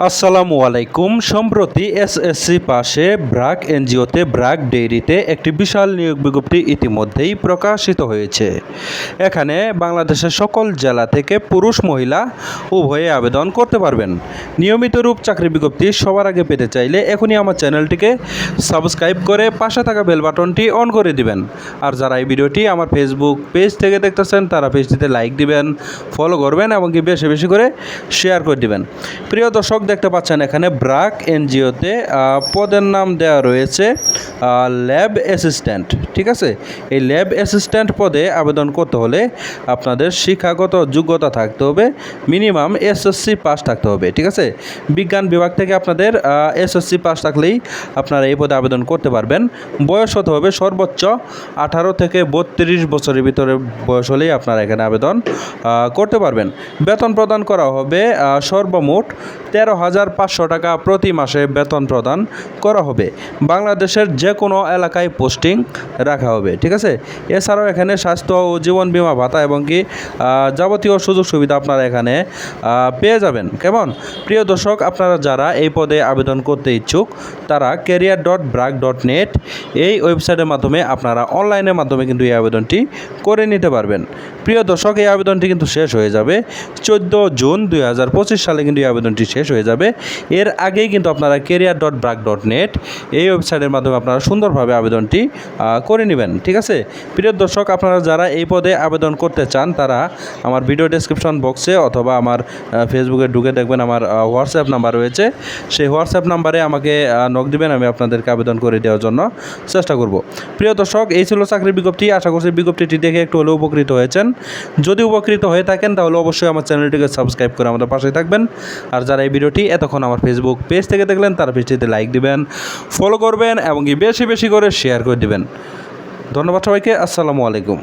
আসসালামু আলাইকুম। সম্প্রতি এসএসসি পাশে ব্র্যাক এনজিওতে ব্র্যাক ডেইরিতে একটি বিশাল নিয়োগ বিজ্ঞপ্তি ইতিমধ্যেই প্রকাশিত হয়েছে। এখানে বাংলাদেশের সকল জেলা থেকে পুরুষ মহিলা উভয়ে আবেদন করতে পারবেন। নিয়মিত রূপ চাকরি বিজ্ঞপ্তি সবার আগে পেতে চাইলে এখনই আমার চ্যানেলটিকে সাবস্ক্রাইব করে পাশে থাকা বেল বাটনটি অন করে দিবেন। আর যারা এই ভিডিওটি আমার ফেসবুক পেজ থেকে দেখতেছেন তারা পেজটিতে লাইক দিবেন, ফলো করবেন এবং কি বেশি বেশি করে শেয়ার করে দিবেন। প্রিয় দর্শক, দেখতে পাচ্ছেন এখানে ব্র্যাক এনজিওতে পদের নাম দেওয়া রয়েছে ল্যাব অ্যাসিস্ট্যান্ট। ঠিক আছে, এই ল্যাব অ্যাসিস্ট্যান্ট পদে আবেদন করতে হলে আপনাদের শিক্ষাগত যোগ্যতা থাকতে হবে, মিনিমাম এসএসসি পাস থাকতে হবে। ঠিক আছে, বিজ্ঞান বিভাগ থেকে আপনাদের এসএসসি পাস থাকলেই আপনারা এই পদে আবেদন করতে পারবেন। বয়স হতে হবে সর্বোচ্চ 18 থেকে 32 বছরের ভিতরে বয়স হলেই আপনারা এখানে আবেদন করতে পারবেন। বেতন প্রদান করা হবে সর্বমোট 13,500 টাকা প্রতি মাসে বেতন প্রদান করা হবে। বাংলাদেশের যে কোনো এলাকায় পোস্টিং রাখা হবে। ঠিক আছে, এছাড়াও এখানে স্বাস্থ্য ও জীবন বীমা ভাতা এবং কি যাবতীয় সুযোগ সুবিধা আপনারা এখানে পেয়ে যাবেন। কেমন প্রিয় দর্শক, আপনারা যারা এই পদে আবেদন করতে ইচ্ছুক তারা career.brack.net এই ওয়েবসাইটের মাধ্যমে আপনারা অনলাইনের মাধ্যমে কিন্তু এই আবেদনটি করে নিতে পারবেন। প্রিয় দর্শক, এই আবেদনটি কিন্তু শেষ হয়ে যাবে 14 জুন 2025 সালে কিন্তু এই আবেদনটি শেষ হয়ে যাবে। এর আগেই কিন্তু আপনারা career.brack.net এই ওয়েবসাইটের মাধ্যমে আপনারা সুন্দরভাবে আবেদনটি করে নেবেন। ঠিক আছে প্রিয় দর্শক, আপনারা যারা এই পদে আবেদন করতে চান তারা আমার ভিডিও ডেসক্রিপশন বক্সে অথবা আমার ফেসবুকে ঢুকে দেখবেন আমার হোয়াটসঅ্যাপ নাম্বার রয়েছে। সেই হোয়াটসঅ্যাপ নাম্বারে আমাকে নক দিবেন, আমি আপনাদেরকে আবেদন করে দেওয়ার জন্য চেষ্টা করব। প্রিয় দর্শক, এই ছিল চাকরির বিজ্ঞপ্তি। আশা করছি বিজ্ঞপ্তিটি দেখে একটু হলেও উপকৃত হয়েছেন। যদি উপকৃত হয়ে থাকেন তাহলে অবশ্যই আমার চ্যানেলটিকে সাবস্ক্রাইব করে আমাদের পাশে থাকবেন। আর যারা এই ভিডিওটি এতক্ষণ আমার ফেসবুক পেজ থেকে দেখলেন তারা পেজটিতে লাইক দিবেন, ফলো করবেন এবং বেশি বেশি করে শেয়ার করে দিবেন। ধন্যবাদ সবাইকে। আসসালামু আলাইকুম।